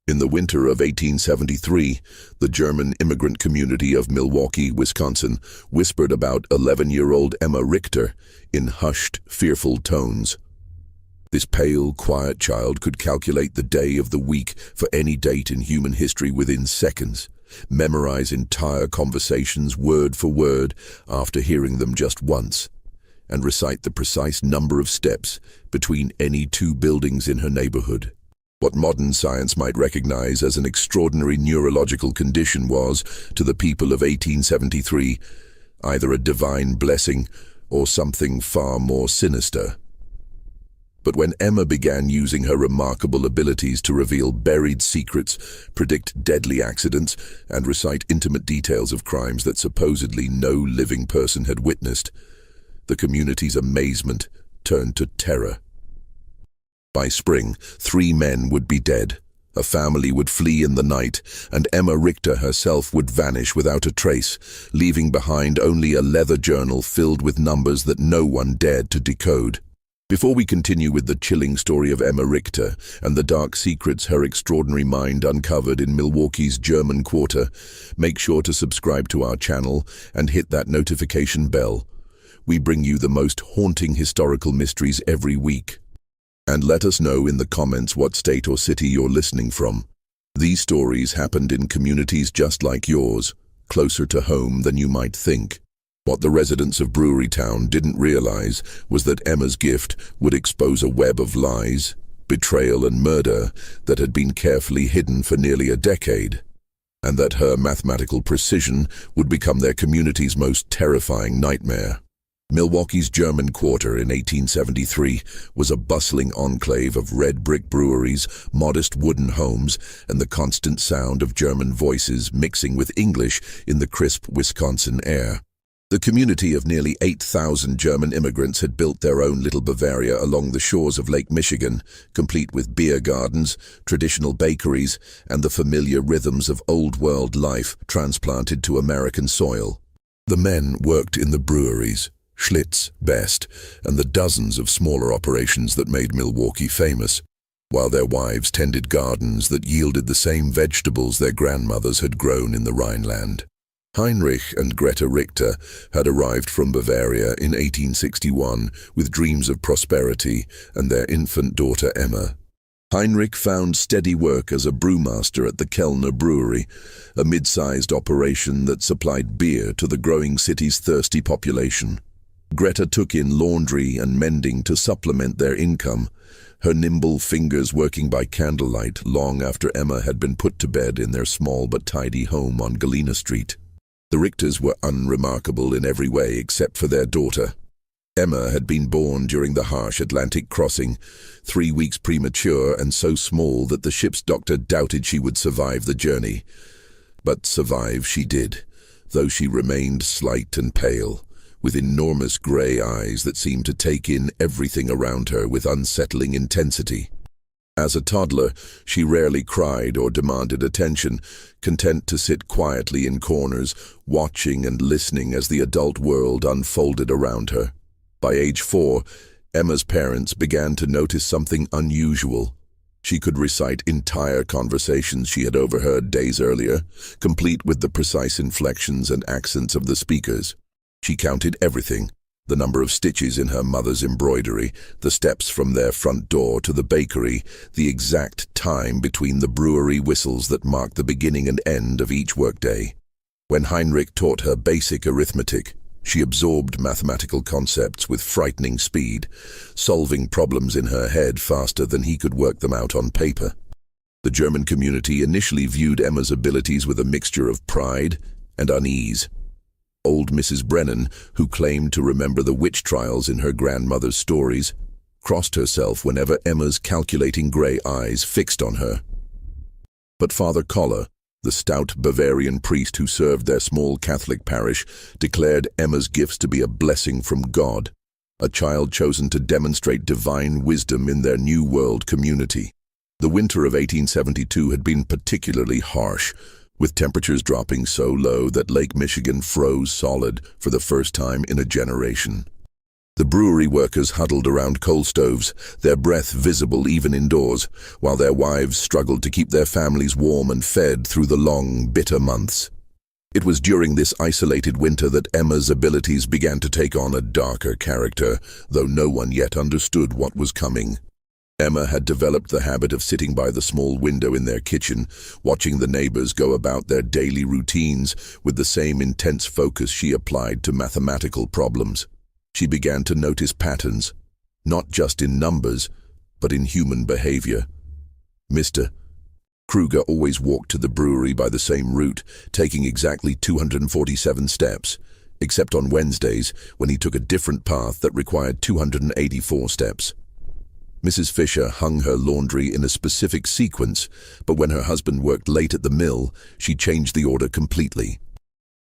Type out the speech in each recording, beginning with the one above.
In the winter of 1873, the German immigrant community of Milwaukee, Wisconsin, whispered about 11-year-old Emma Richter in hushed, fearful tones. This pale, quiet child could calculate the day of the week for any date in human history within seconds, memorize entire conversations word for word after hearing them just once, and recite the precise number of steps between any two buildings in her neighborhood. What modern science might recognize as an extraordinary neurological condition was, to the people of 1873, either a divine blessing or something far more sinister. But when Emma began using her remarkable abilities to reveal buried secrets, predict deadly accidents, and recite intimate details of crimes that supposedly no living person had witnessed, the community's amazement turned to terror. By spring, 3 men would be dead, a family would flee in the night, and Emma Richter herself would vanish without a trace, leaving behind only a leather journal filled with numbers that no one dared to decode. Before we continue with the chilling story of Emma Richter and the dark secrets her extraordinary mind uncovered in Milwaukee's German Quarter, make sure to subscribe to our channel and hit that notification bell. We bring you the most haunting historical mysteries every week. And let us know in the comments what state or city you're listening from. These stories happened in communities just like yours, closer to home than you might think. What the residents of Brewery Town didn't realize was that Emma's gift would expose a web of lies, betrayal and murder that had been carefully hidden for nearly a decade, and that her mathematical precision would become their community's most terrifying nightmare. Milwaukee's German Quarter in 1873 was a bustling enclave of red brick breweries, modest wooden homes, and the constant sound of German voices mixing with English in the crisp Wisconsin air. The community of nearly 8,000 German immigrants had built their own little Bavaria along the shores of Lake Michigan, complete with beer gardens, traditional bakeries, and the familiar rhythms of old-world life transplanted to American soil. The men worked in the breweries, Schlitz, Best, and the dozens of smaller operations that made Milwaukee famous, while their wives tended gardens that yielded the same vegetables their grandmothers had grown in the Rhineland. Heinrich and Greta Richter had arrived from Bavaria in 1861 with dreams of prosperity and their infant daughter Emma. Heinrich found steady work as a brewmaster at the Kellner Brewery, a mid-sized operation that supplied beer to the growing city's thirsty population. Greta took in laundry and mending to supplement their income, her nimble fingers working by candlelight long after Emma had been put to bed in their small but tidy home on Galena Street. The Richters were unremarkable in every way except for their daughter. Emma had been born during the harsh Atlantic crossing, 3 weeks premature and so small that the ship's doctor doubted she would survive the journey. But survive she did, though she remained slight and pale, with enormous grey eyes that seemed to take in everything around her with unsettling intensity. As a toddler, she rarely cried or demanded attention, content to sit quietly in corners, watching and listening as the adult world unfolded around her. By age 4, Emma's parents began to notice something unusual. She could recite entire conversations she had overheard days earlier, complete with the precise inflections and accents of the speakers. She counted everything, the number of stitches in her mother's embroidery, the steps from their front door to the bakery, the exact time between the brewery whistles that marked the beginning and end of each workday. When Heinrich taught her basic arithmetic, she absorbed mathematical concepts with frightening speed, solving problems in her head faster than he could work them out on paper. The German community initially viewed Emma's abilities with a mixture of pride and unease. Old Mrs. Brennan, who claimed to remember the witch trials in her grandmother's stories, crossed herself whenever Emma's calculating grey eyes fixed on her. But Father Koller, the stout Bavarian priest who served their small Catholic parish, declared Emma's gifts to be a blessing from God, a child chosen to demonstrate divine wisdom in their New World community. The winter of 1872 had been particularly harsh, with temperatures dropping so low that Lake Michigan froze solid for the first time in a generation. The brewery workers huddled around coal stoves, their breath visible even indoors, while their wives struggled to keep their families warm and fed through the long, bitter months. It was during this isolated winter that Emma's abilities began to take on a darker character, though no one yet understood what was coming. Emma had developed the habit of sitting by the small window in their kitchen, watching the neighbors go about their daily routines with the same intense focus she applied to mathematical problems. She began to notice patterns, not just in numbers, but in human behavior. Mr. Kruger always walked to the brewery by the same route, taking exactly 247 steps, except on Wednesdays when he took a different path that required 284 steps. Mrs. Fisher hung her laundry in a specific sequence, but when her husband worked late at the mill, she changed the order completely.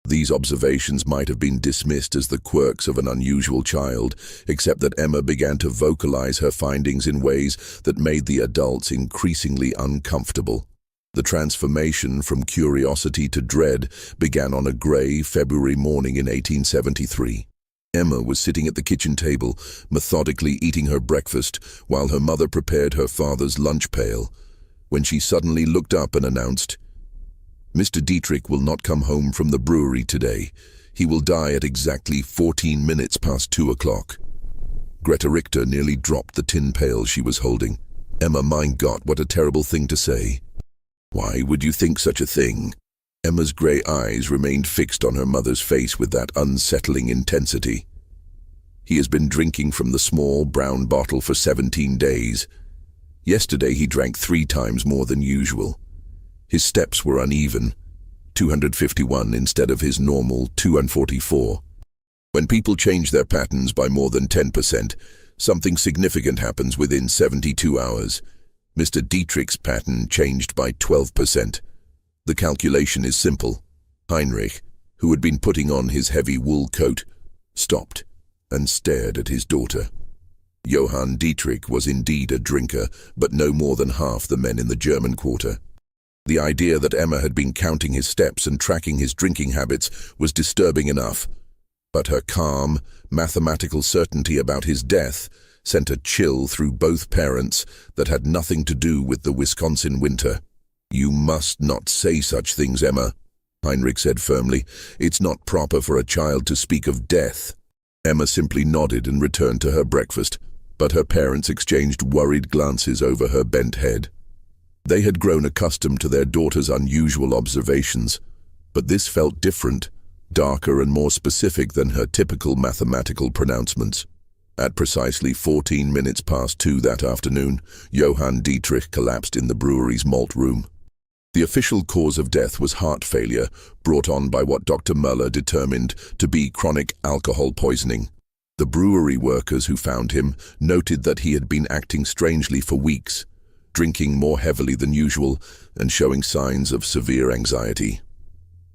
These observations might have been dismissed as the quirks of an unusual child, except that Emma began to vocalize her findings in ways that made the adults increasingly uncomfortable. The transformation from curiosity to dread began on a gray February morning in 1873. Emma was sitting at the kitchen table, methodically eating her breakfast, while her mother prepared her father's lunch pail, when she suddenly looked up and announced, "Mr. Dietrich will not come home from the brewery today. He will die at exactly 14 minutes past 2 o'clock. Greta Richter nearly dropped the tin pail she was holding. Emma, mein Gott, what a terrible thing to say. Why would you think such a thing? Emma's grey eyes remained fixed on her mother's face with that unsettling intensity. He has been drinking from the small brown bottle for 17 days. Yesterday he drank 3 times more than usual. His steps were uneven, 251 instead of his normal 244. When people change their patterns by more than 10%, something significant happens within 72 hours. Mr. Dietrich's pattern changed by 12%. The calculation is simple. Heinrich, who had been putting on his heavy wool coat, stopped and stared at his daughter. Johann Dietrich was indeed a drinker, but no more than half the men in the German quarter. The idea that Emma had been counting his steps and tracking his drinking habits was disturbing enough, but her calm, mathematical certainty about his death sent a chill through both parents that had nothing to do with the Wisconsin winter. "You must not say such things, Emma," Heinrich said firmly. "It's not proper for a child to speak of death." Emma simply nodded and returned to her breakfast, but her parents exchanged worried glances over her bent head. They had grown accustomed to their daughter's unusual observations, but this felt different, darker and more specific than her typical mathematical pronouncements. At precisely 14 minutes past 2 that afternoon, Johann Dietrich collapsed in the brewery's malt room. The official cause of death was heart failure, brought on by what Dr. Muller determined to be chronic alcohol poisoning. The brewery workers who found him noted that he had been acting strangely for weeks, drinking more heavily than usual and showing signs of severe anxiety.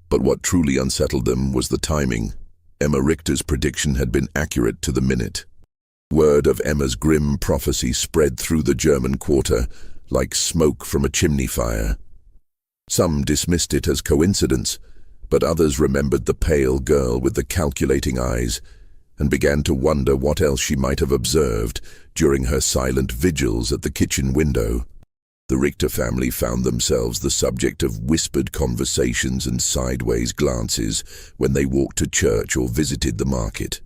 But what truly unsettled them was the timing. Emma Richter's prediction had been accurate to the minute. Word of Emma's grim prophecy spread through the German quarter like smoke from a chimney fire. Some dismissed it as coincidence, but others remembered the pale girl with the calculating eyes and began to wonder what else she might have observed during her silent vigils at the kitchen window. The Richter family found themselves the subject of whispered conversations and sideways glances when they walked to church or visited the market.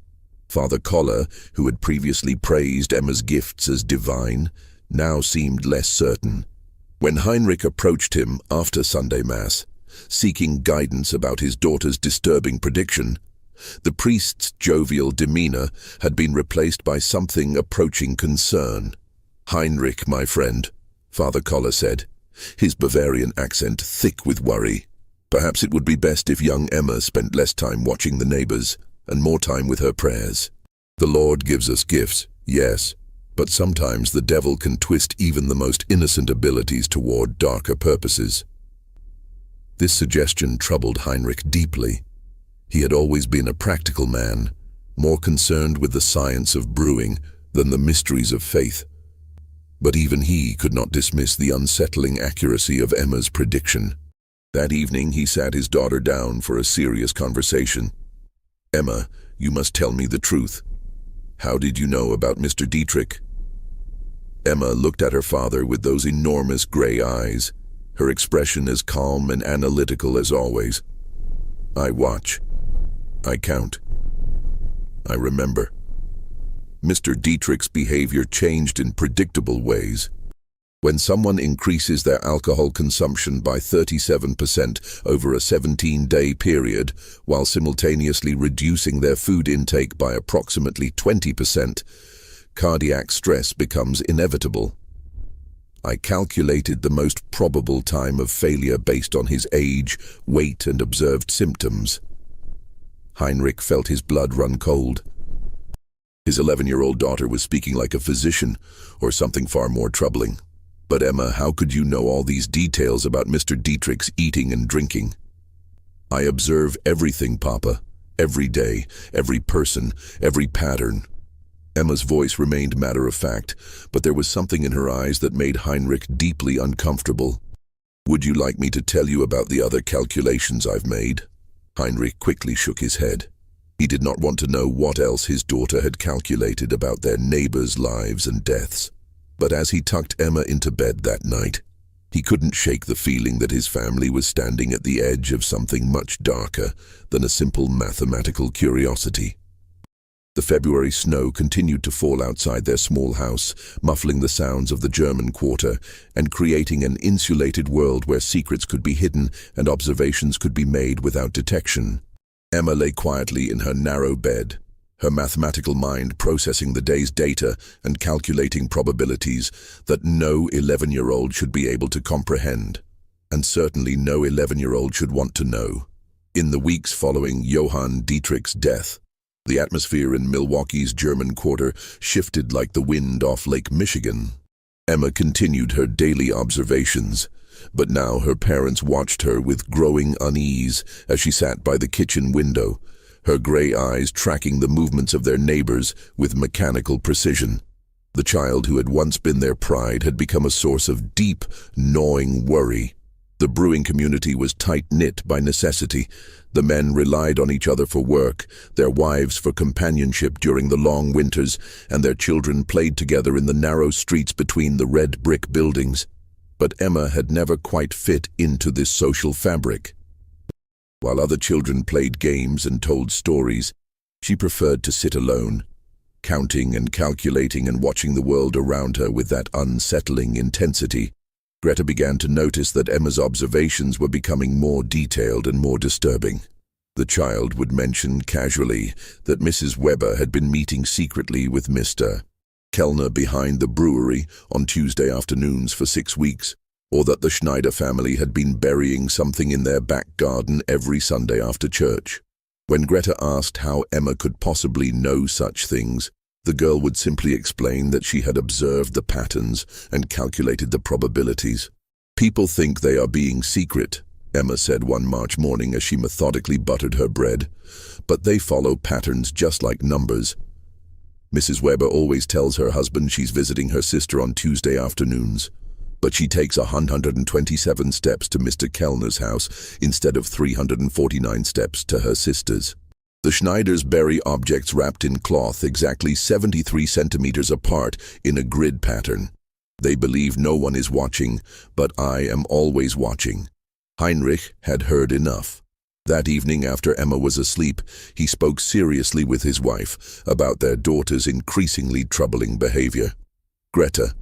Father Koller, who had previously praised Emma's gifts as divine, now seemed less certain. When Heinrich approached him after Sunday Mass, seeking guidance about his daughter's disturbing prediction, the priest's jovial demeanor had been replaced by something approaching concern. "Heinrich, my friend," Father Koller said, his Bavarian accent thick with worry. "Perhaps it would be best if young Emma spent less time watching the neighbors and more time with her prayers. The Lord gives us gifts, yes, but sometimes the devil can twist even the most innocent abilities toward darker purposes." This suggestion troubled Heinrich deeply. He had always been a practical man, more concerned with the science of brewing than the mysteries of faith. But even he could not dismiss the unsettling accuracy of Emma's prediction. That evening he sat his daughter down for a serious conversation. "Emma, you must tell me the truth. How did you know about Mr. Dietrich? Emma looked at her father with those enormous gray eyes, her expression as calm and analytical as always. I watch. I count. I remember. Mr. Dietrich's behavior changed in predictable ways. When someone increases their alcohol consumption by 37% over a 17-day period, while simultaneously reducing their food intake by approximately 20%, cardiac stress becomes inevitable. I calculated the most probable time of failure based on his age, weight, and observed symptoms. Heinrich felt his blood run cold. His 11-year-old daughter was speaking like a physician, or something far more troubling. But Emma, how could you know all these details about Mr. Dietrich's eating and drinking? I observe everything, Papa. Every day, every person, every pattern. Emma's voice remained matter-of-fact, but there was something in her eyes that made Heinrich deeply uncomfortable. Would you like me to tell you about the other calculations I've made? Heinrich quickly shook his head. He did not want to know what else his daughter had calculated about their neighbors' lives and deaths. But as he tucked Emma into bed that night, he couldn't shake the feeling that his family was standing at the edge of something much darker than a simple mathematical curiosity. The February snow continued to fall outside their small house, muffling the sounds of the German quarter and creating an insulated world where secrets could be hidden and observations could be made without detection. Emma lay quietly in her narrow bed, her mathematical mind processing the day's data and calculating probabilities that no 11-year-old should be able to comprehend, and certainly no 11-year-old should want to know. In the weeks following Johann Dietrich's death, the atmosphere in Milwaukee's German quarter shifted like the wind off Lake Michigan. Emma continued her daily observations, but now her parents watched her with growing unease as she sat by the kitchen window, her gray eyes tracking the movements of their neighbors with mechanical precision. The child who had once been their pride had become a source of deep, gnawing worry. The brewing community was tight-knit by necessity. The men relied on each other for work, their wives for companionship during the long winters, and their children played together in the narrow streets between the red brick buildings. But Emma had never quite fit into this social fabric. While other children played games and told stories, she preferred to sit alone, counting and calculating and watching the world around her with that unsettling intensity. Greta began to notice that Emma's observations were becoming more detailed and more disturbing. The child would mention casually that Mrs. Weber had been meeting secretly with Mr. Kellner behind the brewery on Tuesday afternoons for 6 weeks, or that the Schneider family had been burying something in their back garden every Sunday after church. When Greta asked how Emma could possibly know such things, the girl would simply explain that she had observed the patterns and calculated the probabilities. "People think they are being secret," Emma said one March morning as she methodically buttered her bread, "but they follow patterns just like numbers. Mrs. Weber always tells her husband she's visiting her sister on Tuesday afternoons, but she takes 127 steps to Mr. Kellner's house instead of 349 steps to her sister's. The Schneiders bury objects wrapped in cloth exactly 73 centimeters apart in a grid pattern. They believe no one is watching, but I am always watching." Heinrich had heard enough. That evening, after Emma was asleep, he spoke seriously with his wife about their daughter's increasingly troubling behavior. "Greta,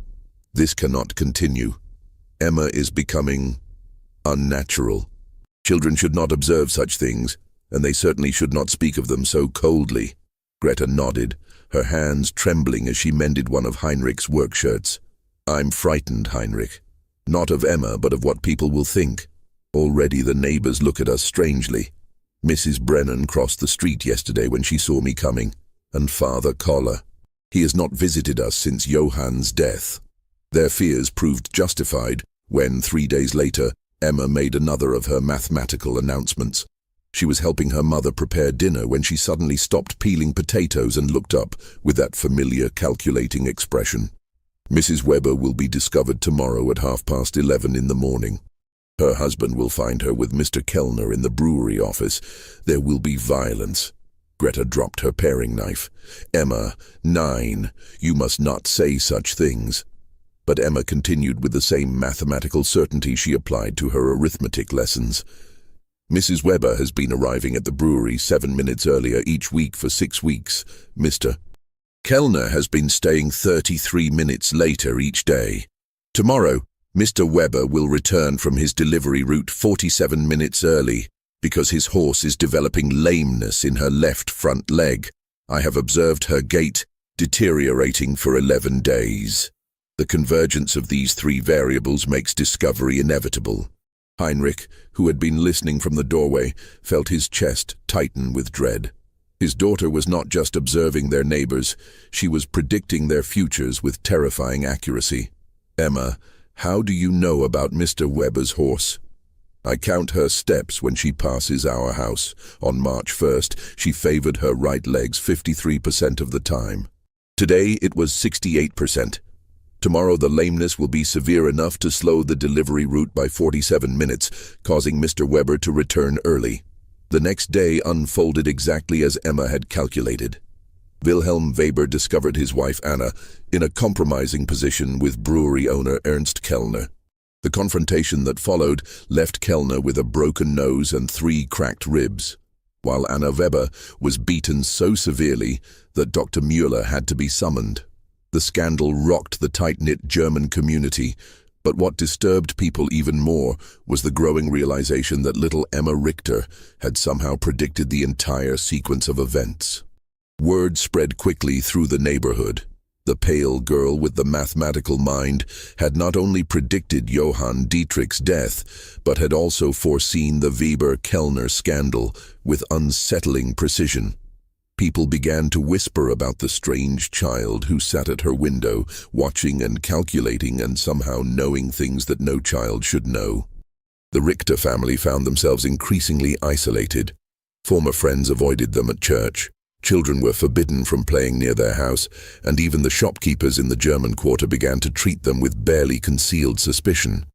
this cannot continue. Emma is becoming unnatural. Children should not observe such things, and they certainly should not speak of them so coldly." Greta nodded, her hands trembling as she mended one of Heinrich's work shirts. "I'm frightened, Heinrich. Not of Emma, but of what people will think. Already the neighbors look at us strangely. Mrs. Brennan crossed the street yesterday when she saw me coming, and Father Koller. He has not visited us since Johann's death." Their fears proved justified when, 3 days later, Emma made another of her mathematical announcements. She was helping her mother prepare dinner when she suddenly stopped peeling potatoes and looked up with that familiar calculating expression. "Mrs. Weber will be discovered tomorrow at 11:30 in the morning. Her husband will find her with Mr. Kellner in the brewery office. There will be violence. Greta dropped her paring knife. "Emma, 9. You must not say such things." But Emma continued with the same mathematical certainty she applied to her arithmetic lessons. "Mrs. Weber has been arriving at the brewery 7 minutes earlier each week for 6 weeks. Mr. Kellner has been staying 33 minutes later each day. Tomorrow, Mr. Weber will return from his delivery route 47 minutes early because his horse is developing lameness in her left front leg. I have observed her gait deteriorating for 11 days. The convergence of these 3 variables makes discovery inevitable." Heinrich, who had been listening from the doorway, felt his chest tighten with dread. His daughter was not just observing their neighbors, she was predicting their futures with terrifying accuracy. "Emma, how do you know about Mr. Weber's horse?" "I count her steps when she passes our house. On March 1st, she favored her right legs 53% of the time. Today it was 68%. Tomorrow the lameness will be severe enough to slow the delivery route by 47 minutes, causing Mr. Weber to return early." The next day unfolded exactly as Emma had calculated. Wilhelm Weber discovered his wife Anna in a compromising position with brewery owner Ernst Kellner. The confrontation that followed left Kellner with a broken nose and 3 cracked ribs, while Anna Weber was beaten so severely that Dr. Müller had to be summoned. The scandal rocked the tight-knit German community, but what disturbed people even more was the growing realization that little Emma Richter had somehow predicted the entire sequence of events. Word spread quickly through the neighborhood. The pale girl with the mathematical mind had not only predicted Johann Dietrich's death, but had also foreseen the Weber-Kellner scandal with unsettling precision. People began to whisper about the strange child who sat at her window, watching and calculating and somehow knowing things that no child should know. The Richter family found themselves increasingly isolated. Former friends avoided them at church. Children were forbidden from playing near their house, and even the shopkeepers in the German quarter began to treat them with barely concealed suspicion.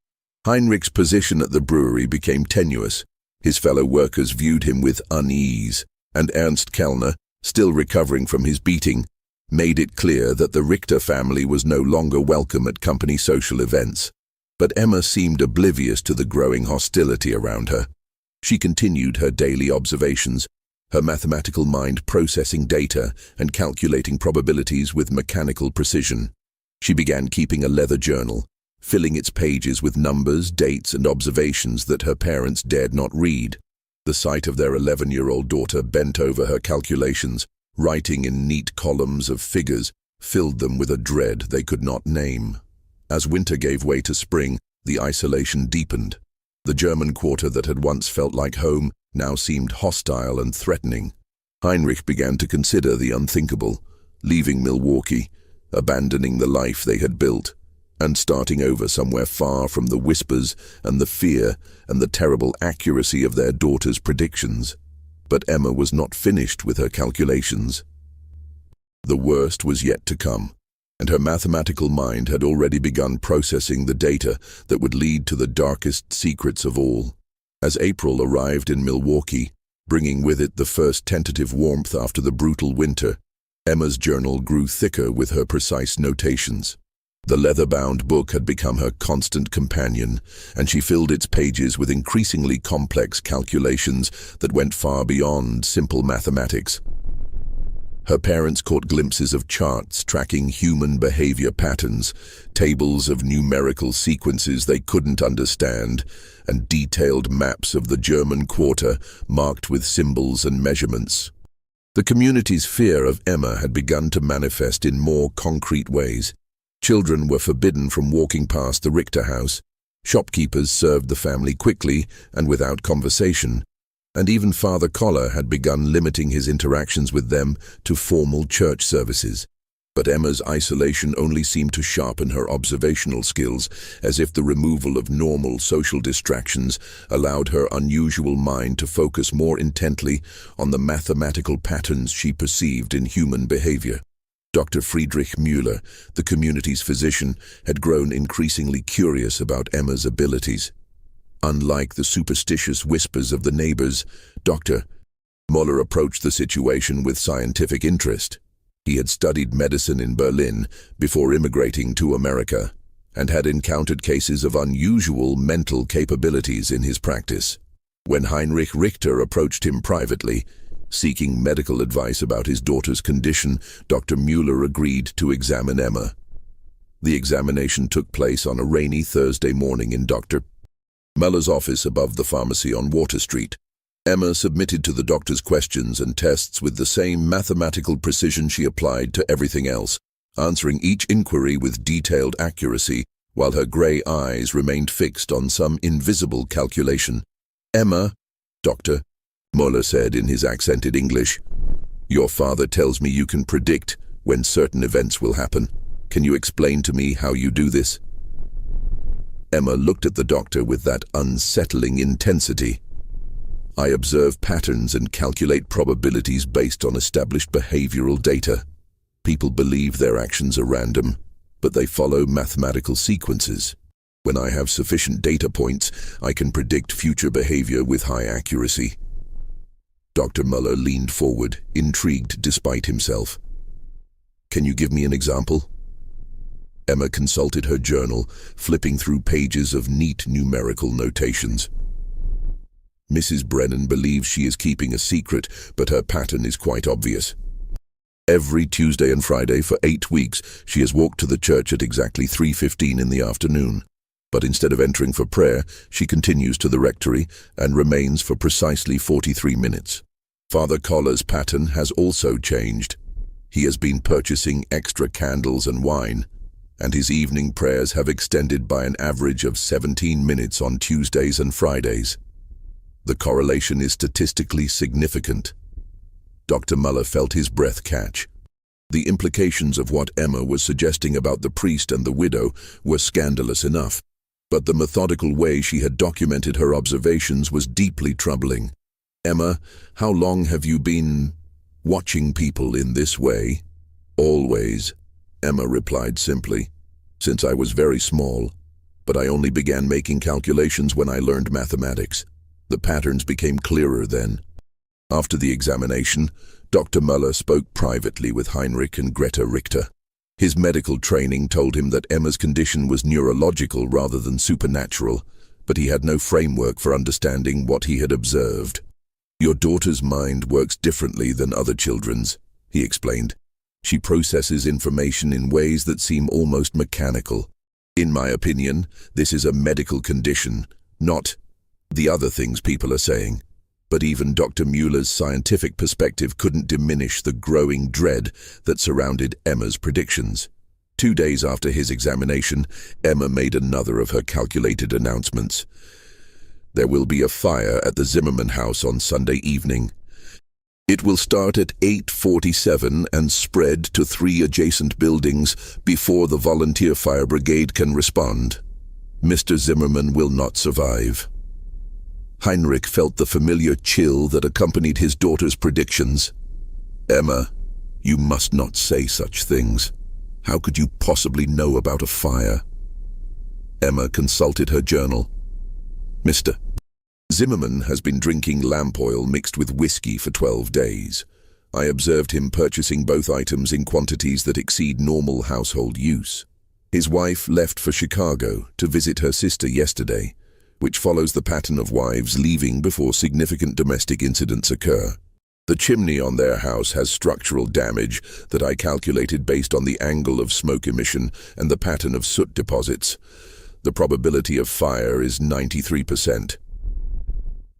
Heinrich's position at the brewery became tenuous. His fellow workers viewed him with unease, and Ernst Kellner, still recovering from his beating, made it clear that the Richter family was no longer welcome at company social events. But Emma seemed oblivious to the growing hostility around her. She continued her daily observations, her mathematical mind processing data and calculating probabilities with mechanical precision. She began keeping a leather journal, filling its pages with numbers, dates, and observations that her parents dared not read. The sight of their 11-year-old daughter bent over her calculations, writing in neat columns of figures, filled them with a dread they could not name. As winter gave way to spring, the isolation deepened. The German quarter that had once felt like home now seemed hostile and threatening. Heinrich began to consider the unthinkable, leaving Milwaukee, abandoning the life they had built, and starting over somewhere far from the whispers and the fear and the terrible accuracy of their daughter's predictions. But Emma was not finished with her calculations. The worst was yet to come, and her mathematical mind had already begun processing the data that would lead to the darkest secrets of all. As April arrived in Milwaukee, bringing with it the first tentative warmth after the brutal winter, Emma's journal grew thicker with her precise notations. The leather-bound book had become her constant companion, and she filled its pages with increasingly complex calculations that went far beyond simple mathematics. Her parents caught glimpses of charts tracking human behavior patterns, tables of numerical sequences they couldn't understand, and detailed maps of the German quarter marked with symbols and measurements. The community's fear of Emma had begun to manifest in more concrete ways. Children were forbidden from walking past the Richter house. Shopkeepers served the family quickly and without conversation, and even Father Koller had begun limiting his interactions with them to formal church services. But Emma's isolation only seemed to sharpen her observational skills, as if the removal of normal social distractions allowed her unusual mind to focus more intently on the mathematical patterns she perceived in human behavior. Dr. Friedrich Müller, the community's physician, had grown increasingly curious about Emma's abilities. Unlike the superstitious whispers of the neighbors, Dr. Muller approached the situation with scientific interest. He had studied medicine in Berlin before immigrating to America and had encountered cases of unusual mental capabilities in his practice. When Heinrich Richter approached him privately, seeking medical advice about his daughter's condition, Dr. Muller agreed to examine Emma. The examination took place on a rainy Thursday morning in Dr. Muller's office above the pharmacy on Water Street. Emma submitted to the doctor's questions and tests with the same mathematical precision she applied to everything else, answering each inquiry with detailed accuracy, while her grey eyes remained fixed on some invisible calculation. "Emma," Dr. Muller said in his accented English, "your father tells me you can predict when certain events will happen. Can you explain to me how you do this?" Emma looked at the doctor with that unsettling intensity. "I observe patterns and calculate probabilities based on established behavioral data. People believe their actions are random, but they follow mathematical sequences. When I have sufficient data points, I can predict future behavior with high accuracy." Dr. Muller leaned forward, intrigued despite himself. "Can you give me an example?" Emma consulted her journal, flipping through pages of neat numerical notations. "Mrs. Brennan believes she is keeping a secret, but her pattern is quite obvious. Every Tuesday and Friday for 8 weeks, she has walked to the church at exactly 3:15 in the afternoon. But instead of entering for prayer, she continues to the rectory and remains for precisely 43 minutes. Father Collar's pattern has also changed. He has been purchasing extra candles and wine, and his evening prayers have extended by an average of 17 minutes on Tuesdays and Fridays. The correlation is statistically significant." Dr. Muller felt his breath catch. The implications of what Emma was suggesting about the priest and the widow were scandalous enough, but the methodical way she had documented her observations was deeply troubling. "Emma, how long have you been watching people in this way?" "Always," Emma replied simply. "Since I was very small, but I only began making calculations when I learned mathematics. The patterns became clearer then." After the examination, Dr. Muller spoke privately with Heinrich and Greta Richter. His medical training told him that Emma's condition was neurological rather than supernatural, but he had no framework for understanding what he had observed. "Your daughter's mind works differently than other children's," he explained. "She processes information in ways that seem almost mechanical. In my opinion, this is a medical condition, not the other things people are saying." But even Dr. Muller's scientific perspective couldn't diminish the growing dread that surrounded Emma's predictions. 2 days after his examination, Emma made another of her calculated announcements. "There will be a fire at the Zimmerman house on Sunday evening. It will start at 8:47 and spread to 3 adjacent buildings before the volunteer fire brigade can respond. Mr. Zimmerman will not survive." Heinrich felt the familiar chill that accompanied his daughter's predictions. "Emma, you must not say such things. How could you possibly know about a fire?" Emma consulted her journal. "Mr. Zimmerman has been drinking lamp oil mixed with whiskey for 12 days. I observed him purchasing both items in quantities that exceed normal household use. His wife left for Chicago to visit her sister yesterday, which follows the pattern of wives leaving before significant domestic incidents occur. The chimney on their house has structural damage that I calculated based on the angle of smoke emission and the pattern of soot deposits. The probability of fire is 93%.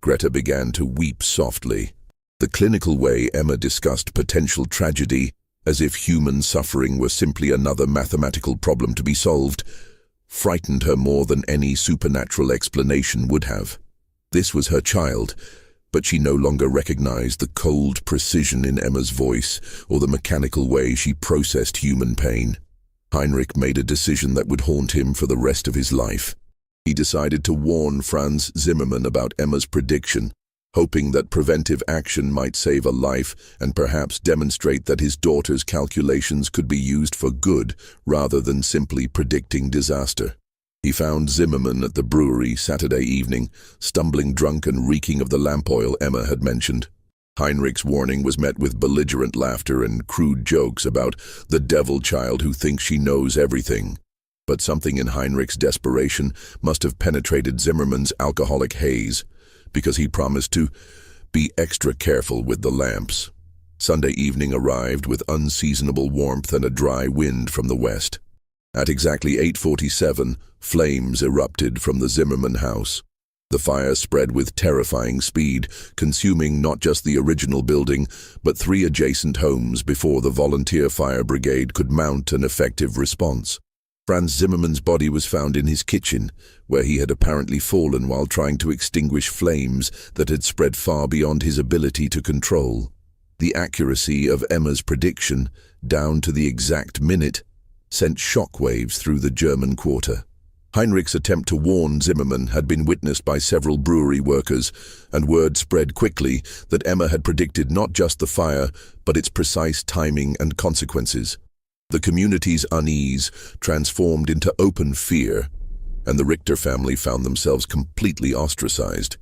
Greta began to weep softly. The clinical way Emma discussed potential tragedy, as if human suffering were simply another mathematical problem to be solved, frightened her more than any supernatural explanation would have. This was her child, but she no longer recognized the cold precision in Emma's voice or the mechanical way she processed human pain. Heinrich made a decision that would haunt him for the rest of his life. He decided to warn Franz Zimmermann about Emma's prediction, hoping that preventive action might save a life and perhaps demonstrate that his daughter's calculations could be used for good rather than simply predicting disaster. He found Zimmermann at the brewery Saturday evening, stumbling drunk and reeking of the lamp oil Emma had mentioned. Heinrich's warning was met with belligerent laughter and crude jokes about the devil child who thinks she knows everything. But something in Heinrich's desperation must have penetrated Zimmerman's alcoholic haze, because he promised to be extra careful with the lamps. Sunday evening arrived with unseasonable warmth and a dry wind from the west. At exactly 8:47, flames erupted from the Zimmerman house. The fire spread with terrifying speed, consuming not just the original building, but 3 adjacent homes before the volunteer fire brigade could mount an effective response. Franz Zimmerman's body was found in his kitchen, where he had apparently fallen while trying to extinguish flames that had spread far beyond his ability to control. The accuracy of Emma's prediction, down to the exact minute, sent shockwaves through the German quarter. Heinrich's attempt to warn Zimmerman had been witnessed by several brewery workers, and word spread quickly that Emma had predicted not just the fire, but its precise timing and consequences. The community's unease transformed into open fear, and the Richter family found themselves completely ostracized.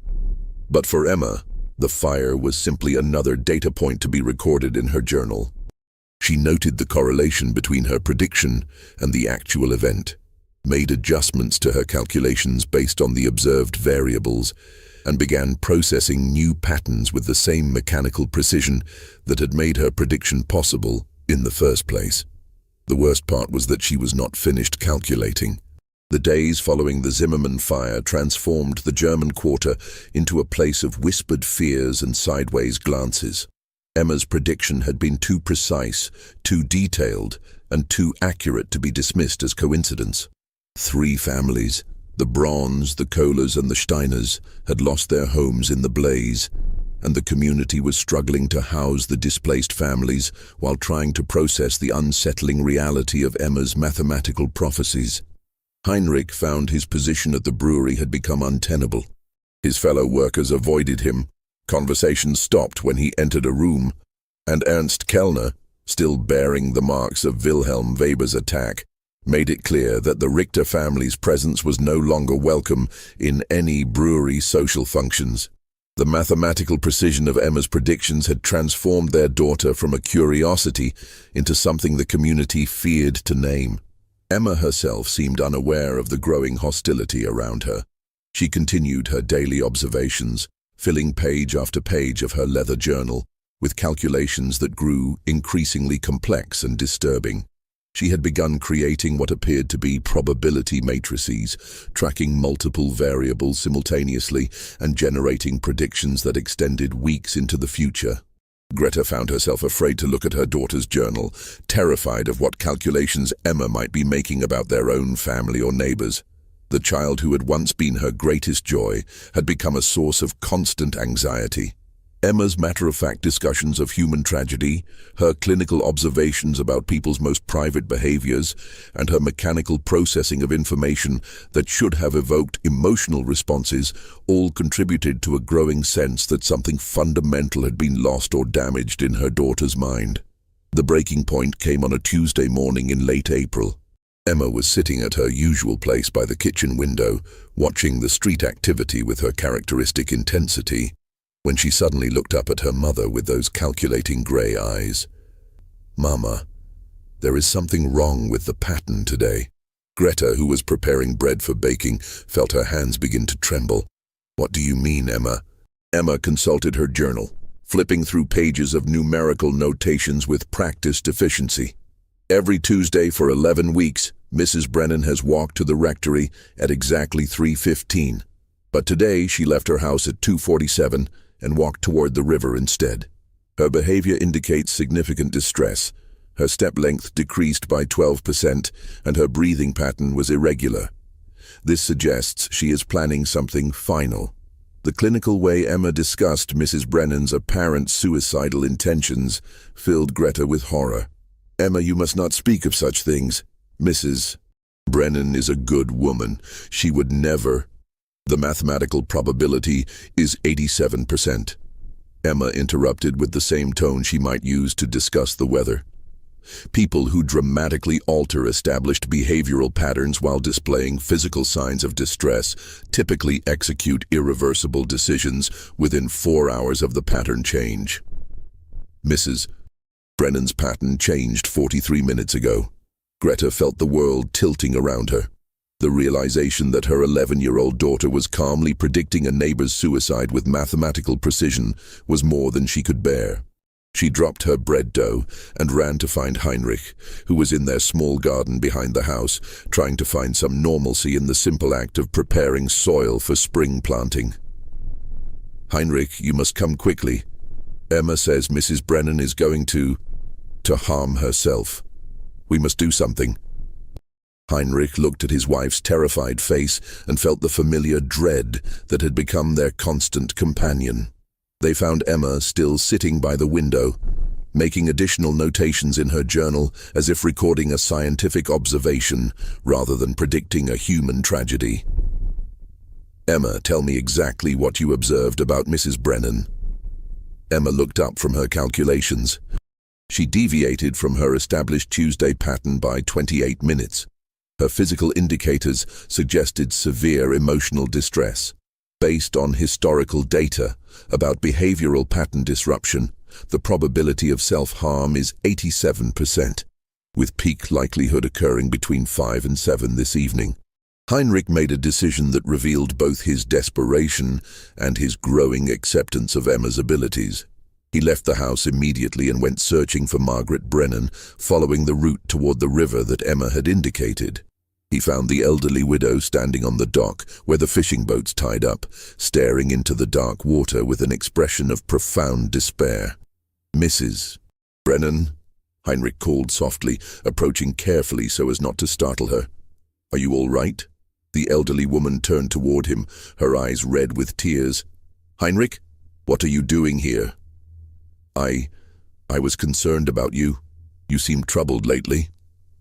But for Emma, the fire was simply another data point to be recorded in her journal. She noted the correlation between her prediction and the actual event, made adjustments to her calculations based on the observed variables, and began processing new patterns with the same mechanical precision that had made her prediction possible in the first place. The worst part was that she was not finished calculating. The days following the Zimmerman fire transformed the German quarter into a place of whispered fears and sideways glances. Emma's prediction had been too precise, too detailed, and too accurate to be dismissed as coincidence. 3 families, the Brauns, the Kohlers, and the Steiners, had lost their homes in the blaze, and the community was struggling to house the displaced families while trying to process the unsettling reality of Emma's mathematical prophecies. Heinrich found his position at the brewery had become untenable. His fellow workers avoided him. Conversations stopped when he entered a room, and Ernst Kellner, still bearing the marks of Wilhelm Weber's attack, made it clear that the Richter family's presence was no longer welcome in any brewery social functions. The mathematical precision of Emma's predictions had transformed their daughter from a curiosity into something the community feared to name. Emma herself seemed unaware of the growing hostility around her. She continued her daily observations, filling page after page of her leather journal with calculations that grew increasingly complex and disturbing. She had begun creating what appeared to be probability matrices, tracking multiple variables simultaneously and generating predictions that extended weeks into the future. Greta found herself afraid to look at her daughter's journal, terrified of what calculations Emma might be making about their own family or neighbors. The child who had once been her greatest joy had become a source of constant anxiety. Emma's matter-of-fact discussions of human tragedy, her clinical observations about people's most private behaviors, and her mechanical processing of information that should have evoked emotional responses all contributed to a growing sense that something fundamental had been lost or damaged in her daughter's mind. The breaking point came on a Tuesday morning in late April. Emma was sitting at her usual place by the kitchen window, watching the street activity with her characteristic intensity, when she suddenly looked up at her mother with those calculating grey eyes. "Mama, there is something wrong with the pattern today." Greta, who was preparing bread for baking, felt her hands begin to tremble. "What do you mean, Emma?" Emma consulted her journal, flipping through pages of numerical notations with practiced efficiency. "Every Tuesday for 11 weeks, Mrs. Brennan has walked to the rectory at exactly 3:15. But today she left her house at 2:47 and walked toward the river instead. Her behavior indicates significant distress. Her step length decreased by 12%, and her breathing pattern was irregular. This suggests she is planning something final." The clinical way Emma discussed Mrs. Brennan's apparent suicidal intentions filled Greta with horror. "Emma, you must not speak of such things. Mrs. Brennan is a good woman. She would never. The mathematical probability is 87%. Emma interrupted with the same tone she might use to discuss the weather. People who dramatically alter established behavioral patterns while displaying physical signs of distress typically execute irreversible decisions within 4 hours of the pattern change. Mrs. Brennan's pattern changed 43 minutes ago. Greta felt the world tilting around her. The realization that her 11-year-old daughter was calmly predicting a neighbor's suicide with mathematical precision was more than she could bear. She dropped her bread dough and ran to find Heinrich, who was in their small garden behind the house, trying to find some normalcy in the simple act of preparing soil for spring planting. "Heinrich, you must come quickly. Emma says Mrs. Brennan is going to harm herself. We must do something." Heinrich looked at his wife's terrified face and felt the familiar dread that had become their constant companion. They found Emma still sitting by the window, making additional notations in her journal as if recording a scientific observation rather than predicting a human tragedy. "Emma, tell me exactly what you observed about Mrs. Brennan." Emma looked up from her calculations. She deviated from her established Tuesday pattern by 28 minutes. Her physical indicators suggested severe emotional distress. Based on historical data about behavioral pattern disruption, the probability of self-harm is 87%, with peak likelihood occurring between 5 and 7 this evening. Heinrich made a decision that revealed both his desperation and his growing acceptance of Emma's abilities. He left the house immediately and went searching for Margaret Brennan, following the route toward the river that Emma had indicated. He found the elderly widow standing on the dock where the fishing boats tied up, staring into the dark water with an expression of profound despair. "Mrs. Brennan," Heinrich called softly, approaching carefully so as not to startle her. "Are you all right?" The elderly woman turned toward him, her eyes red with tears. "Heinrich, what are you doing here?" I was concerned about you. You seem troubled lately."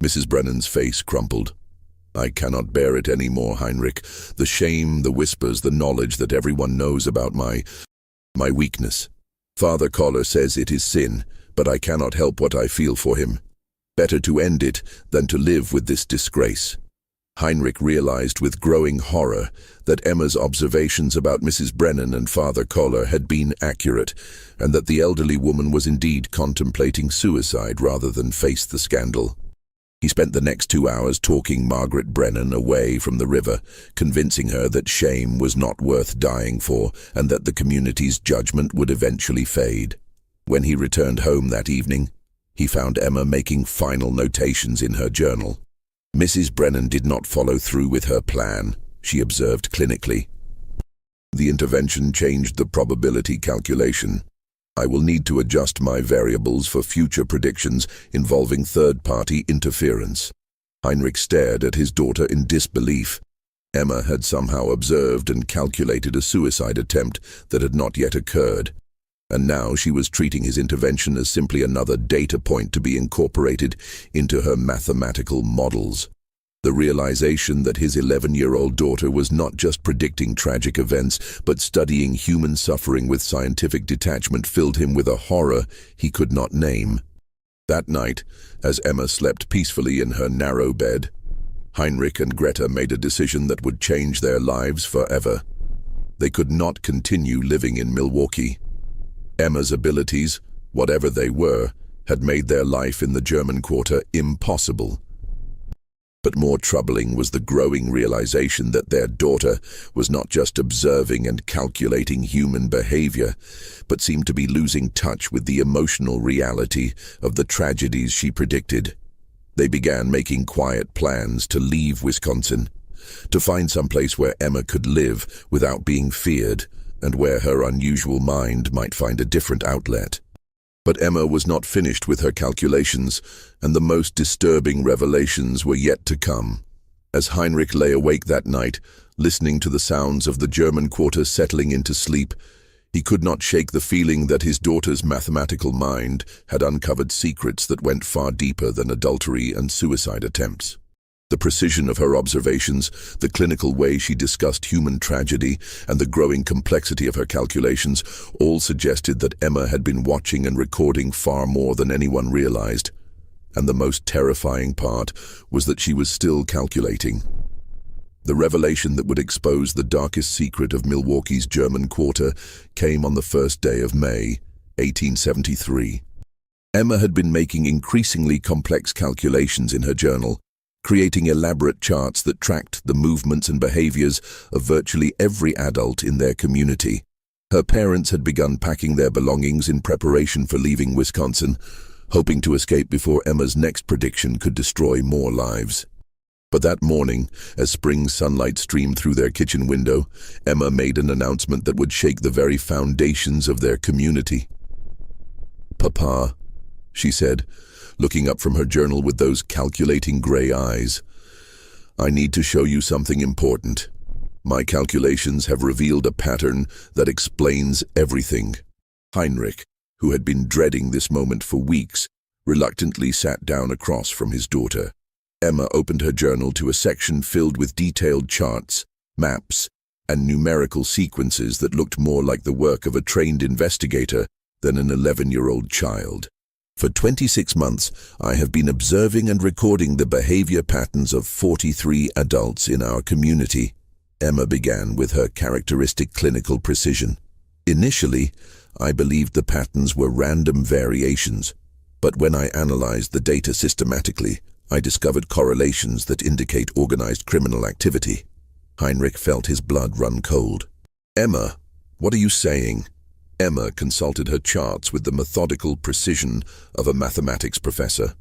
Mrs. Brennan's face crumpled. "I cannot bear it any more, Heinrich. The shame, the whispers, the knowledge that everyone knows about my weakness. Father Koller says it is sin, but I cannot help what I feel for him. Better to end it than to live with this disgrace." Heinrich realized with growing horror that Emma's observations about Mrs. Brennan and Father Koller had been accurate, and that the elderly woman was indeed contemplating suicide rather than face the scandal. He spent the next 2 hours talking Margaret Brennan away from the river, convincing her that shame was not worth dying for and that the community's judgment would eventually fade. When he returned home that evening, he found Emma making final notations in her journal. "Mrs. Brennan did not follow through with her plan," she observed clinically. "The intervention changed the probability calculation. I will need to adjust my variables for future predictions involving third-party interference." Heinrich stared at his daughter in disbelief. Emma had somehow observed and calculated a suicide attempt that had not yet occurred, and now she was treating his intervention as simply another data point to be incorporated into her mathematical models. The realization that his 11-year-old daughter was not just predicting tragic events, but studying human suffering with scientific detachment filled him with a horror he could not name. That night, as Emma slept peacefully in her narrow bed, Heinrich and Greta made a decision that would change their lives forever. They could not continue living in Milwaukee. Emma's abilities, whatever they were, had made their life in the German quarter impossible. But more troubling was the growing realization that their daughter was not just observing and calculating human behavior, but seemed to be losing touch with the emotional reality of the tragedies she predicted. They began making quiet plans to leave Wisconsin, to find someplace where Emma could live without being feared, and where her unusual mind might find a different outlet. But Emma was not finished with her calculations, and the most disturbing revelations were yet to come. As Heinrich lay awake that night, listening to the sounds of the German quarter settling into sleep, he could not shake the feeling that his daughter's mathematical mind had uncovered secrets that went far deeper than adultery and suicide attempts. The precision of her observations, the clinical way she discussed human tragedy, and the growing complexity of her calculations all suggested that Emma had been watching and recording far more than anyone realized. And the most terrifying part was that she was still calculating. The revelation that would expose the darkest secret of Milwaukee's German Quarter came on the first day of May, 1873. Emma had been making increasingly complex calculations in her journal, creating elaborate charts that tracked the movements and behaviors of virtually every adult in their community. Her parents had begun packing their belongings in preparation for leaving Wisconsin, hoping to escape before Emma's next prediction could destroy more lives. But that morning, as spring sunlight streamed through their kitchen window, Emma made an announcement that would shake the very foundations of their community. "Papa," she said, looking up from her journal with those calculating gray eyes, "I need to show you something important. My calculations have revealed a pattern that explains everything." Heinrich, who had been dreading this moment for weeks, reluctantly sat down across from his daughter. Emma opened her journal to a section filled with detailed charts, maps, and numerical sequences that looked more like the work of a trained investigator than an 11-year-old child. "For 26 months, I have been observing and recording the behavior patterns of 43 adults in our community," Emma began with her characteristic clinical precision. "Initially, I believed the patterns were random variations, but when I analyzed the data systematically, I discovered correlations that indicate organized criminal activity." Heinrich felt his blood run cold. "Emma, what are you saying?" Emma consulted her charts with the methodical precision of a mathematics professor.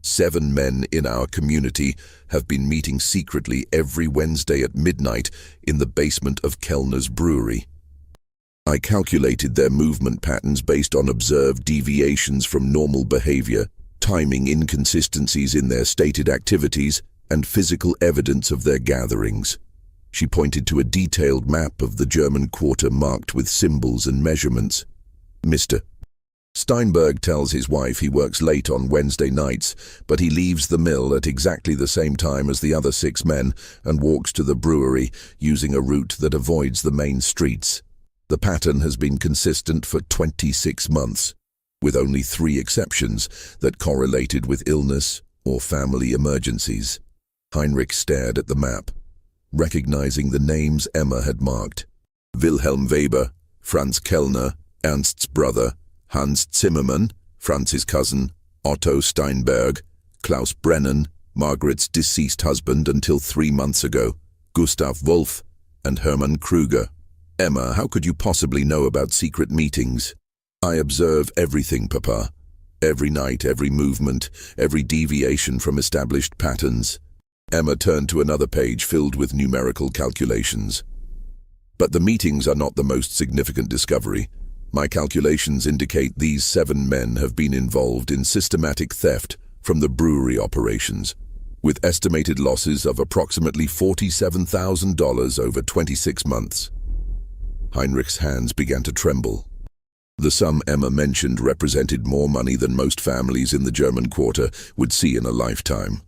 7 men in our community have been meeting secretly every Wednesday at midnight in the basement of Kellner's brewery. I calculated their movement patterns based on observed deviations from normal behavior, timing inconsistencies in their stated activities, and physical evidence of their gatherings. She pointed to a detailed map of the German Quarter marked with symbols and measurements. "Mr. Steinberg tells his wife he works late on Wednesday nights, but he leaves the mill at exactly the same time as the other 6 men and walks to the brewery using a route that avoids the main streets. The pattern has been consistent for 26 months, with only 3 exceptions that correlated with illness or family emergencies." Heinrich stared at the map, recognizing the names Emma had marked. Wilhelm Weber, Franz Kellner, Ernst's brother, Hans Zimmermann, Franz's cousin, Otto Steinberg, Klaus Brennan, Margaret's deceased husband until 3 months ago, Gustav Wolf, and Hermann Kruger. "Emma, how could you possibly know about secret meetings?" "I observe everything, Papa. Every night, every movement, every deviation from established patterns." Emma turned to another page filled with numerical calculations. "But the meetings are not the most significant discovery. My calculations indicate these 7 men have been involved in systematic theft from the brewery operations, with estimated losses of approximately $47,000 over 26 months. Heinrich's hands began to tremble. The sum Emma mentioned represented more money than most families in the German Quarter would see in a lifetime.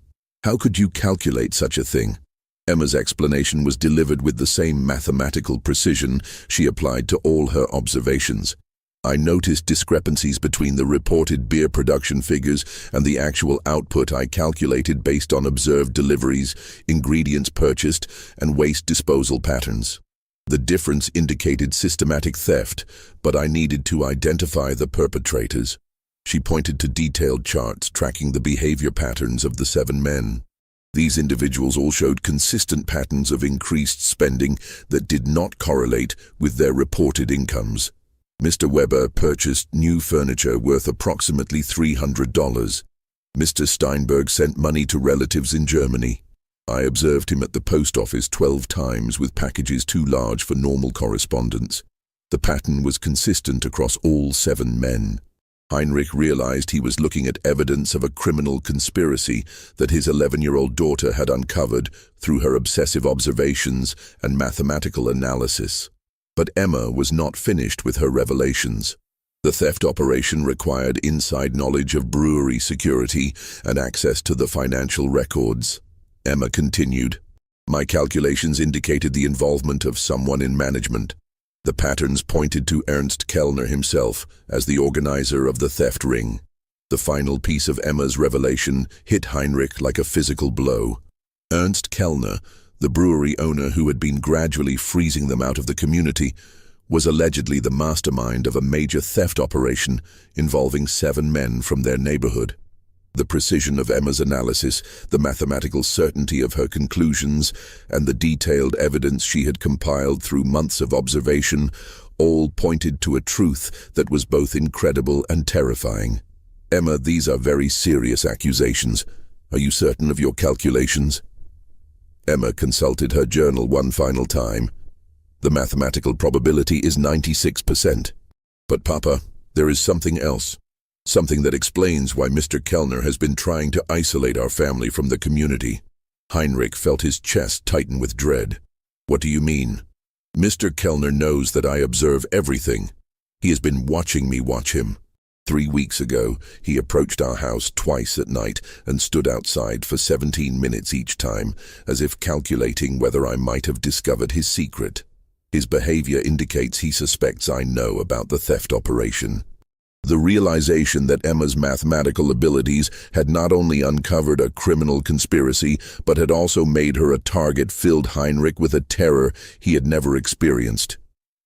"How could you calculate such a thing?" Emma's explanation was delivered with the same mathematical precision she applied to all her observations. "I noticed discrepancies between the reported beer production figures and the actual output I calculated based on observed deliveries, ingredients purchased, and waste disposal patterns. The difference indicated systematic theft, but I needed to identify the perpetrators." She pointed to detailed charts tracking the behavior patterns of the 7 men. These individuals all showed consistent patterns of increased spending that did not correlate with their reported incomes. Mr. Weber purchased new furniture worth approximately $300. Mr. Steinberg sent money to relatives in Germany. I observed him at the post office 12 times with packages too large for normal correspondence. The pattern was consistent across all 7 men. Heinrich realized he was looking at evidence of a criminal conspiracy that his 11-year-old daughter had uncovered through her obsessive observations and mathematical analysis. But Emma was not finished with her revelations. The theft operation required inside knowledge of brewery security and access to the financial records. Emma continued, "My calculations indicated the involvement of someone in management. The patterns pointed to Ernst Kellner himself as the organizer of the theft ring. The final piece of Emma's revelation hit Heinrich like a physical blow. Ernst Kellner, the brewery owner who had been gradually freezing them out of the community, was allegedly the mastermind of a major theft operation involving 7 men from their neighborhood. The precision of Emma's analysis, the mathematical certainty of her conclusions, and the detailed evidence she had compiled through months of observation all pointed to a truth that was both incredible and terrifying. "Emma, these are very serious accusations. Are you certain of your calculations?" Emma consulted her journal one final time. "The mathematical probability is 96%. But Papa, there is something else. Something that explains why Mr. Kellner has been trying to isolate our family from the community." Heinrich felt his chest tighten with dread. "What do you mean?" "Mr. Kellner knows that I observe everything. He has been watching me watch him. 3 weeks ago, he approached our house twice at night and stood outside for 17 minutes each time, as if calculating whether I might have discovered his secret. His behavior indicates he suspects I know about the theft operation." The realization that Emma's mathematical abilities had not only uncovered a criminal conspiracy, but had also made her a target filled Heinrich with a terror he had never experienced.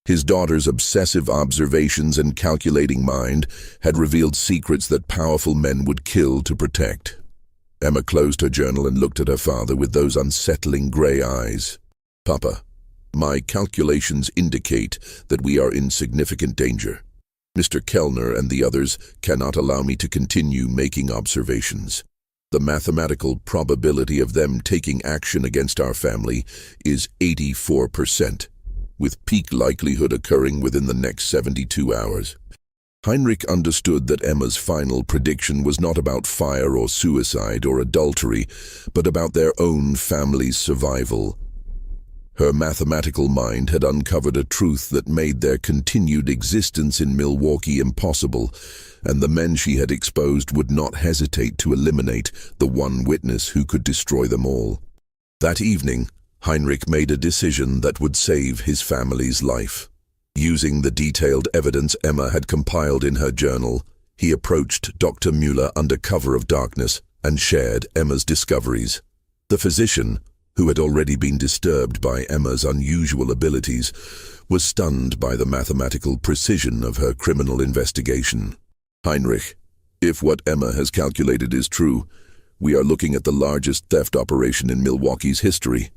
His daughter's obsessive observations and calculating mind had revealed secrets that powerful men would kill to protect. Emma closed her journal and looked at her father with those unsettling gray eyes. "Papa, my calculations indicate that we are in significant danger. Mr. Kellner and the others cannot allow me to continue making observations. The mathematical probability of them taking action against our family is 84%. With peak likelihood occurring within the next 72 hours. Heinrich understood that Emma's final prediction was not about fire or suicide or adultery, but about their own family's survival. Her mathematical mind had uncovered a truth that made their continued existence in Milwaukee impossible, and the men she had exposed would not hesitate to eliminate the one witness who could destroy them all. That evening, Heinrich made a decision that would save his family's life. Using the detailed evidence Emma had compiled in her journal, he approached Dr. Müller under cover of darkness and shared Emma's discoveries. The physician, who had already been disturbed by Emma's unusual abilities, was stunned by the mathematical precision of her criminal investigation. "Heinrich, if what Emma has calculated is true, we are looking at the largest theft operation in Milwaukee's history,"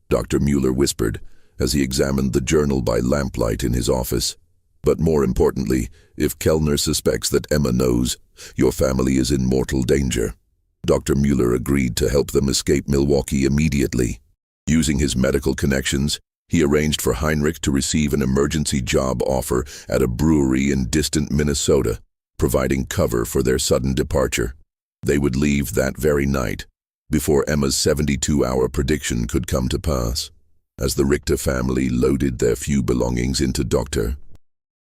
Dr. Müller whispered as he examined the journal by lamplight in his office. "But more importantly, if Kellner suspects that Emma knows, your family is in mortal danger." Dr. Müller agreed to help them escape Milwaukee immediately. Using his medical connections, he arranged for Heinrich to receive an emergency job offer at a brewery in distant Minnesota, providing cover for their sudden departure. They would leave that very night, before Emma's 72-hour prediction could come to pass. As the Richter family loaded their few belongings into Dr.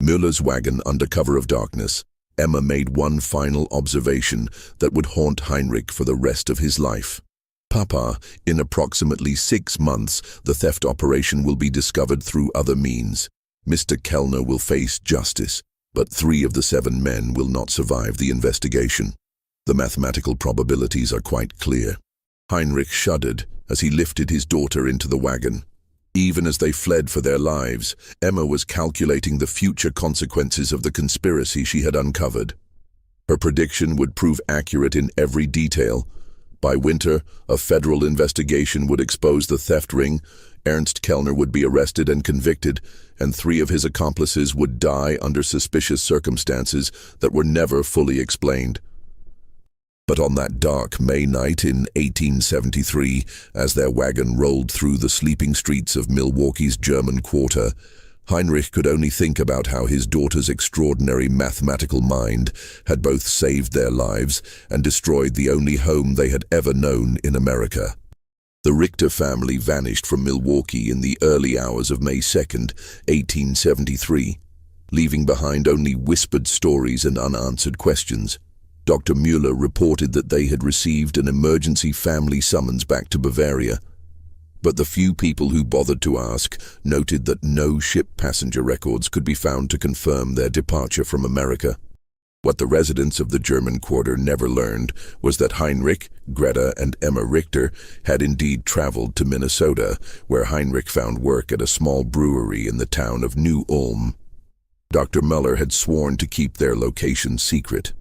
Müller's wagon under cover of darkness, Emma made one final observation that would haunt Heinrich for the rest of his life. "Papa, in approximately 6 months, the theft operation will be discovered through other means. Mr. Kellner will face justice, but 3 of the 7 men will not survive the investigation. The mathematical probabilities are quite clear." Heinrich shuddered as he lifted his daughter into the wagon. Even as they fled for their lives, Emma was calculating the future consequences of the conspiracy she had uncovered. Her prediction would prove accurate in every detail. By winter, a federal investigation would expose the theft ring, Ernst Kellner would be arrested and convicted, and 3 of his accomplices would die under suspicious circumstances that were never fully explained. But on that dark May night in 1873, as their wagon rolled through the sleeping streets of Milwaukee's German Quarter, Heinrich could only think about how his daughter's extraordinary mathematical mind had both saved their lives and destroyed the only home they had ever known in America. The Richter family vanished from Milwaukee in the early hours of May 2nd, 1873, leaving behind only whispered stories and unanswered questions. Dr. Müller reported that they had received an emergency family summons back to Bavaria, but the few people who bothered to ask noted that no ship passenger records could be found to confirm their departure from America. What the residents of the German quarter never learned was that Heinrich, Greta, and Emma Richter had indeed traveled to Minnesota, where Heinrich found work at a small brewery in the town of New Ulm. Dr. Muller had sworn to keep their location secret,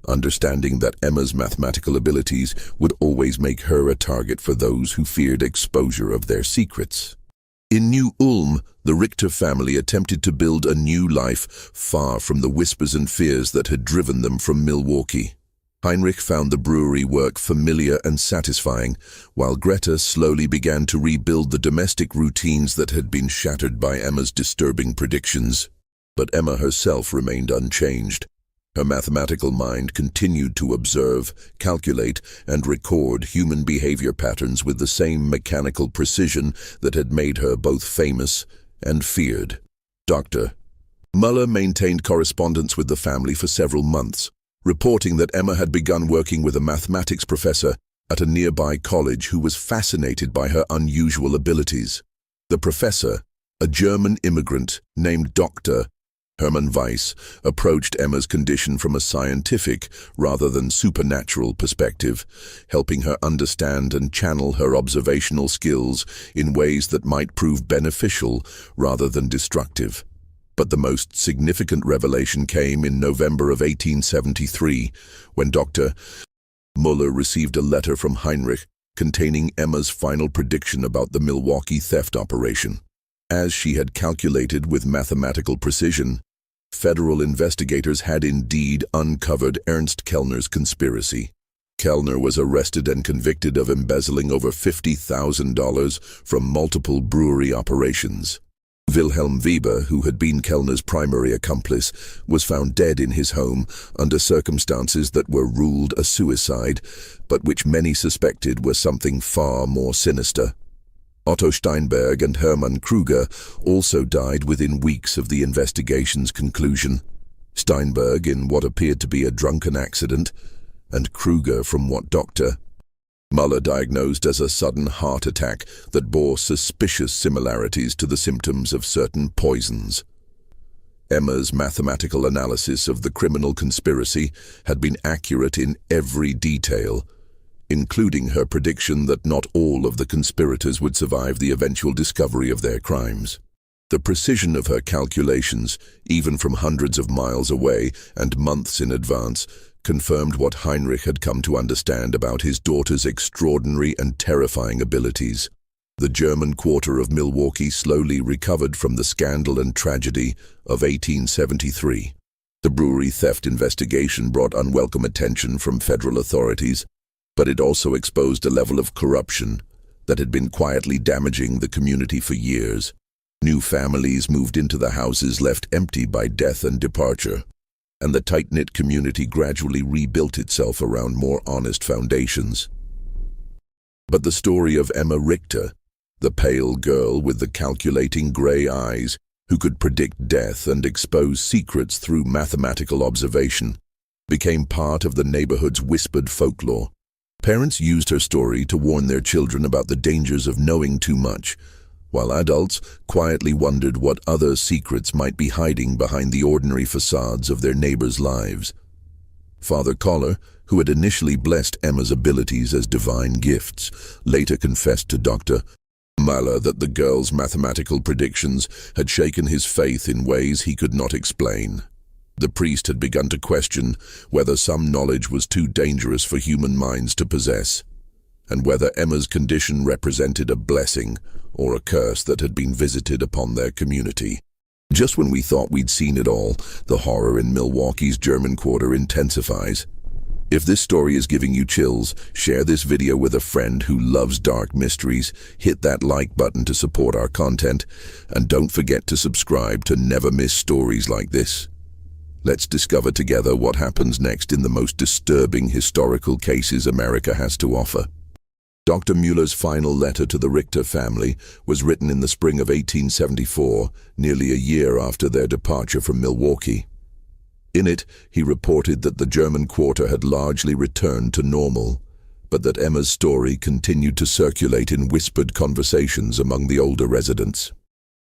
understanding that Emma's mathematical abilities would always make her a target for those who feared exposure of their secrets. In New Ulm, the Richter family attempted to build a new life far from the whispers and fears that had driven them from Milwaukee. Heinrich found the brewery work familiar and satisfying, while Greta slowly began to rebuild the domestic routines that had been shattered by Emma's disturbing predictions. But Emma herself remained unchanged. Her mathematical mind continued to observe, calculate, and record human behavior patterns with the same mechanical precision that had made her both famous and feared. Dr. Muller maintained correspondence with the family for several months, reporting that Emma had begun working with a mathematics professor at a nearby college who was fascinated by her unusual abilities. The professor, a German immigrant named Dr. Hermann Weiss, approached Emma's condition from a scientific rather than supernatural perspective, helping her understand and channel her observational skills in ways that might prove beneficial rather than destructive. But the most significant revelation came in November of 1873, when Dr. Muller received a letter from Heinrich containing Emma's final prediction about the Milwaukee theft operation. As she had calculated with mathematical precision, federal investigators had indeed uncovered Ernst Kellner's conspiracy. Kellner was arrested and convicted of embezzling over $50,000 from multiple brewery operations. Wilhelm Weber, who had been Kellner's primary accomplice, was found dead in his home under circumstances that were ruled a suicide, but which many suspected were something far more sinister. Otto Steinberg and Hermann Kruger also died within weeks of the investigation's conclusion. Steinberg in what appeared to be a drunken accident, and Kruger from what Dr. Muller diagnosed as a sudden heart attack that bore suspicious similarities to the symptoms of certain poisons. Emma's mathematical analysis of the criminal conspiracy had been accurate in every detail, including her prediction that not all of the conspirators would survive the eventual discovery of their crimes. The precision of her calculations, even from hundreds of miles away and months in advance, confirmed what Heinrich had come to understand about his daughter's extraordinary and terrifying abilities. The German quarter of Milwaukee slowly recovered from the scandal and tragedy of 1873. The brewery theft investigation brought unwelcome attention from federal authorities, but it also exposed a level of corruption that had been quietly damaging the community for years. New families moved into the houses left empty by death and departure, and the tight-knit community gradually rebuilt itself around more honest foundations. But the story of Emma Richter, the pale girl with the calculating gray eyes who could predict death and expose secrets through mathematical observation, became part of the neighborhood's whispered folklore. Parents used her story to warn their children about the dangers of knowing too much, while adults quietly wondered what other secrets might be hiding behind the ordinary facades of their neighbors' lives. Father Koller, who had initially blessed Emma's abilities as divine gifts, later confessed to Dr. Muller that the girl's mathematical predictions had shaken his faith in ways he could not explain. The priest had begun to question whether some knowledge was too dangerous for human minds to possess, and whether Emma's condition represented a blessing or a curse that had been visited upon their community. Just when we thought we'd seen it all, the horror in Milwaukee's German quarter intensifies. If this story is giving you chills, share this video with a friend who loves dark mysteries, hit that like button to support our content, and don't forget to subscribe to never miss stories like this. Let's discover together what happens next in the most disturbing historical cases America has to offer. Dr. Muller's final letter to the Richter family was written in the spring of 1874, nearly a year after their departure from Milwaukee. In it, he reported that the German quarter had largely returned to normal, but that Emma's story continued to circulate in whispered conversations among the older residents.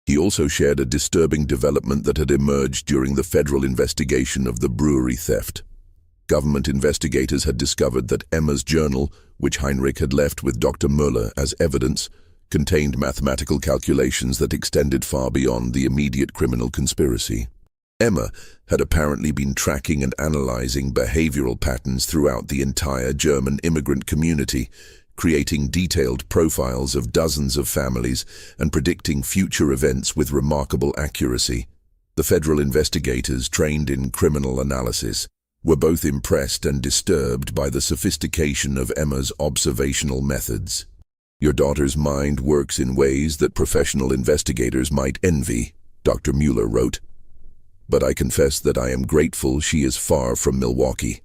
He also shared a disturbing development that had emerged during the federal investigation of the brewery theft. government investigators had discovered that Emma's journal, which Heinrich had left with Dr. Müller as evidence, contained mathematical calculations that extended far beyond the immediate criminal conspiracy. Emma had apparently been tracking and analyzing behavioral patterns throughout the entire German immigrant community, creating detailed profiles of dozens of families and predicting future events with remarkable accuracy. The federal investigators, trained in criminal analysis, were both impressed and disturbed by the sophistication of Emma's observational methods. "Your daughter's mind works in ways that professional investigators might envy," Dr. Müller wrote. "But I confess that I am grateful she is far from Milwaukee.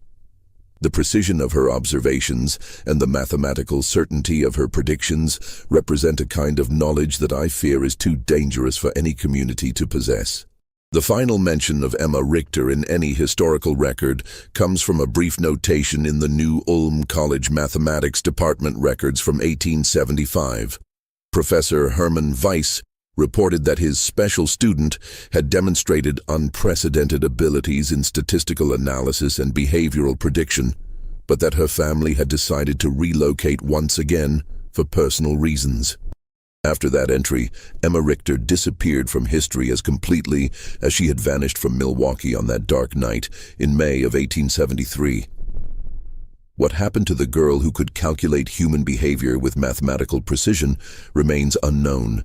The precision of her observations and the mathematical certainty of her predictions represent a kind of knowledge that I fear is too dangerous for any community to possess." The final mention of Emma Richter in any historical record comes from a brief notation in the New Ulm College Mathematics Department records from 1875. Professor Hermann Weiss reported that his special student had demonstrated unprecedented abilities in statistical analysis and behavioral prediction, but that her family had decided to relocate once again for personal reasons. After that entry, Emma Richter disappeared from history as completely as she had vanished from Milwaukee on that dark night in May of 1873. What happened to the girl who could calculate human behavior with mathematical precision remains unknown.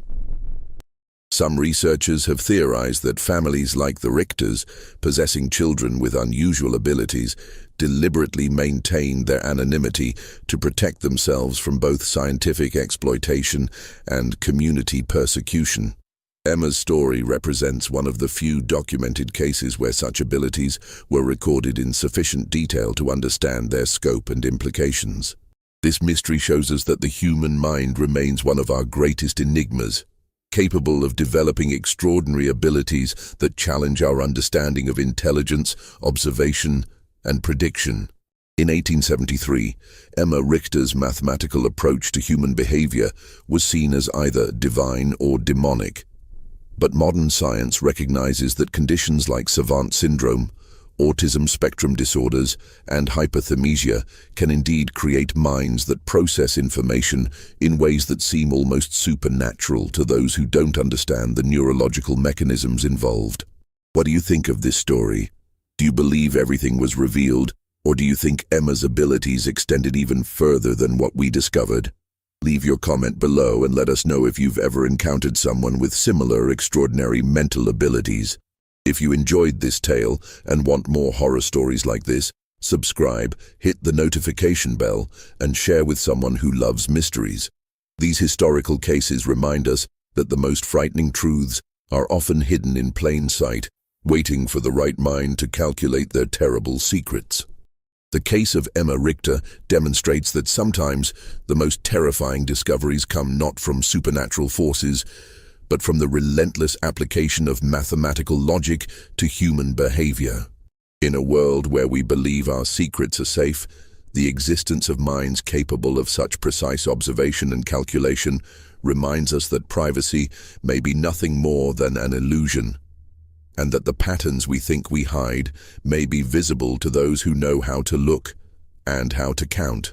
Some researchers have theorized that families like the Richters, possessing children with unusual abilities, deliberately maintained their anonymity to protect themselves from both scientific exploitation and community persecution. Emma's story represents one of the few documented cases where such abilities were recorded in sufficient detail to understand their scope and implications. This mystery shows us that the human mind remains one of our greatest enigmas, capable of developing extraordinary abilities that challenge our understanding of intelligence, observation, and prediction. In 1873, Emma Richter's mathematical approach to human behavior was seen as either divine or demonic. But modern science recognizes that conditions like savant syndrome, autism spectrum disorders, and hyperthymesia can indeed create minds that process information in ways that seem almost supernatural to those who don't understand the neurological mechanisms involved. What do you think of this story? Do you believe everything was revealed, or do you think Emma's abilities extended even further than what we discovered? Leave your comment below and let us know if you've ever encountered someone with similar extraordinary mental abilities. If you enjoyed this tale and want more horror stories like this, subscribe, hit the notification bell, and share with someone who loves mysteries. These historical cases remind us that the most frightening truths are often hidden in plain sight, waiting for the right mind to calculate their terrible secrets. The case of Emma Richter demonstrates that sometimes the most terrifying discoveries come not from supernatural forces, but from the relentless application of mathematical logic to human behavior. In a world where we believe our secrets are safe, the existence of minds capable of such precise observation and calculation reminds us that privacy may be nothing more than an illusion, and that the patterns we think we hide may be visible to those who know how to look and how to count.